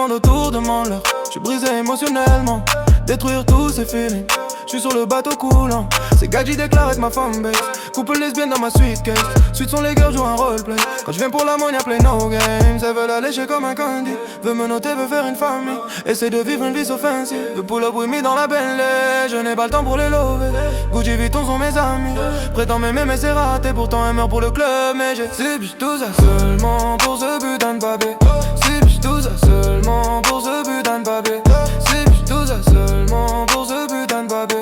monde autour, demande-leur. J'suis brisé émotionnellement, détruire tous ces feelings. J'suis sur le bateau coulant, c'est Gadji déclare avec ma fanbase. Couple lesbienne dans ma suitcase, suite sont les girls jouent un roleplay. Quand j'viens pour l'amour y'a play no games. Elles veulent allécher comme un candy, veut me noter, veut faire une famille. Essaie de vivre une vie offensive, veut pull up with me dans la Bentley. Je n'ai pas le temps pour les lover, Gucci Vuitton sont mes amis. Prétends m'aimer mais c'est raté, pourtant elle meurt pour le club. Mais j'ai ces biches tout ça seulement pour ce putain de babé. Ces biches tout ça seulement pour ce putain de babé. Ces biches tout ça seulement pour ce putain de babé.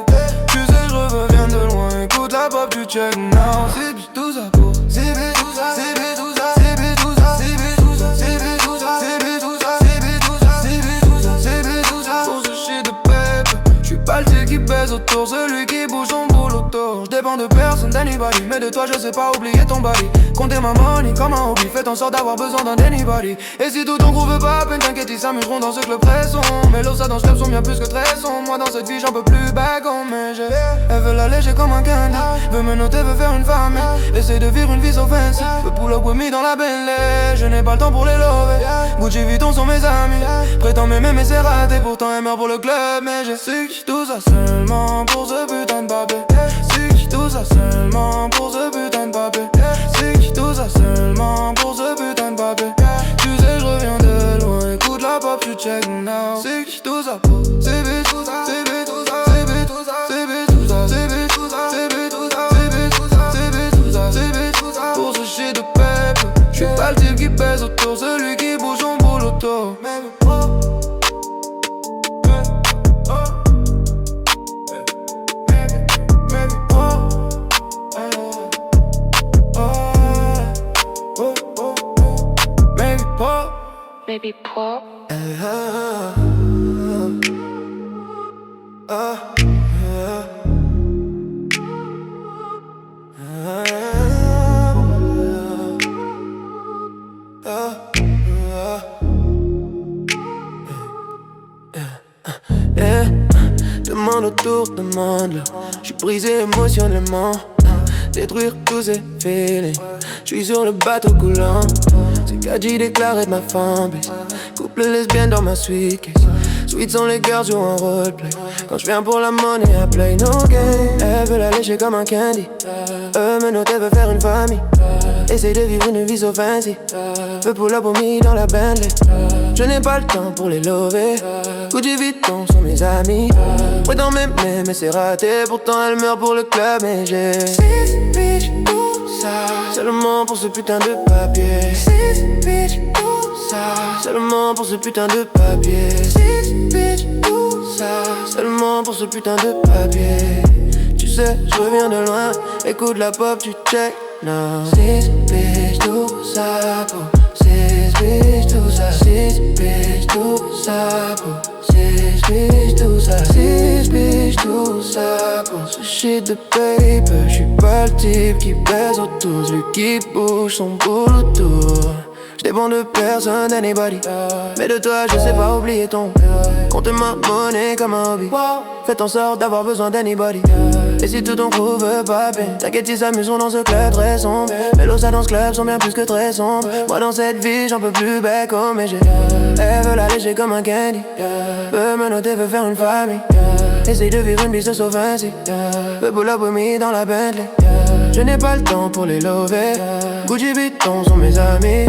Tu sais je reviens de loin, écoute la pop du check now. Ces biches tout ça pour ces biches tout ça, ces biches tout ça, ces biches tout ça, ces biches tout ça, ces biches tout ça, ces biches tout ça, ces biches tout ça, ces biches tout ça, ces biches tout ça. Pour ce shit de pep, j'suis pas le type qui pèse autour, celui qui bouge son boulot autour. J'dépends de personne, d'anybody, mais de toi je sais pas oublier ton body. Compter ma money comme un hobby, faites en sorte d'avoir besoin d'un anybody. Et si tout ton groupe veut pas, peine t'inquiète, ils s'amuseront dans ce club très sombre. Mais l'eau ça dans ce club sont bien plus que très sombres. Moi dans cette vie j'en peux plus bagon, mais j'ai. Elle veut l'alléger comme un candy, veut me noter, veut faire une famille. Essaye de vivre une vie offensive, veut pull up with me dans la Bentley. Je n'ai pas le temps pour les lover, Gucci Vuitton sont mes amis. Prétends m'aimer mais c'est raté, pourtant elle meurt pour le club. Mais j'ai su que tout ça seulement pour ce putain de babé. Su que tout ça seulement pour ce putain de babé. Su que tout ça seulement pour ce putain de babé. Tu sais je reviens de loin, écoute la pop, tu check now. Su que tout ça pour c'est bitch tout ça, c'est bitch tout ça, c'est bitch tout ça, c'est bitch tout ça, c'est bitch tout ça, c'est bitch tout ça, c'est bitch tout ça, c'est bitch tout ça, c'est bitch tout ça. Pour ce shit de pep, j'suis pas le type qui pèse autour, celui qui bouge son boulot autour. Baby pop. Demande autour, demande-leur. J'suis brisé émotionnellement, détruire tous ces feelings. J'suis sur le bateau coulant, c'est Gadji déclaré de ma fanbase. Couple lesbienne dans ma suitcase, sweet sont les girls jouent un roleplay. Quand j'viens pour la money, I play no game. Elle veut la lécher comme un candy, me noter, veut faire une famille. Essaye de vivre une vie offensive, veut pull up with me dans la Bentley. Je n'ai pas le temps pour les lover, Gucci Vuitton sont mes amis. Prétends m'aimer mais c'est raté, pourtant elle meurt pour le club. Mais j'ai six bitches tout ça, seulement pour ce putain de papier. Six bitches tout ça, seulement pour ce putain de papier. Six bitches tout ça, seulement pour ce putain de papier. Tu sais, je reviens de loin, écoute la pop, tu check now. Six bitches tout ça pour six bitches tout ça, six bitches tout ça pour six bitches tout ça, six bitches tout ça pour ce shit de paper. J'suis pas le type qui pèse autour, celui qui bouge son boulot autour. J'dépends de personne, d'anybody, mais de toi je sais pas oublier ton. Compter ma monnaie comme un hobby, faites en sorte d'avoir besoin d'anybody. Et si tout ton crew veut pas payer, t'inquiète ils s'amuseront dans ce club très sombre. Mais l'eau ça dans ce club sont bien plus que très sombres. Moi dans cette vie j'en peux plus béco, mais j'ai. Elle veut l'alléger comme un candy, veut me noter, veut faire une famille. Essaye de vivre une business offensive, veut pull up with me dans la Bentley. Je n'ai pas le temps pour les lover, Gucci Vuitton sont mes amis.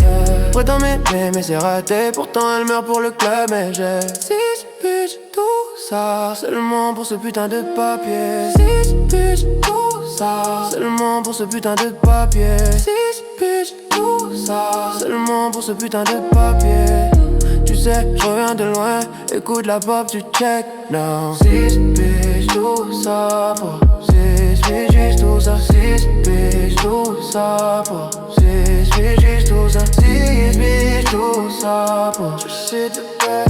Prétends m'aimer mais c'est raté, pourtant elle meurt pour le club. Mais j'ai six bitches tout ça, seulement pour ce putain de papier. Six bitches tout ça, seulement pour ce putain de papier. Six bitches tout ça, seulement pour ce putain de papier. Tu sais, je reviens de loin, écoute la pop, tu check now. Six bitches tout ça pour six bitches tout ça, six bitches tout ça pour six bitches tout ça, six bitches tout ça pour ce shit de paix.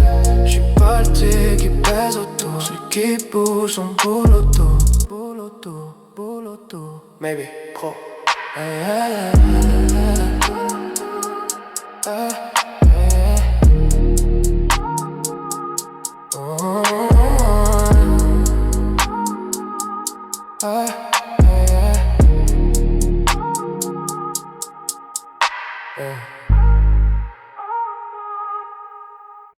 J'suis pas le type qui pèse autour, celui qui bouge son boulot autour. Boulot autour, boulot autour. Maybe pro. Hey, hey, hey, hey, hey. Yeah.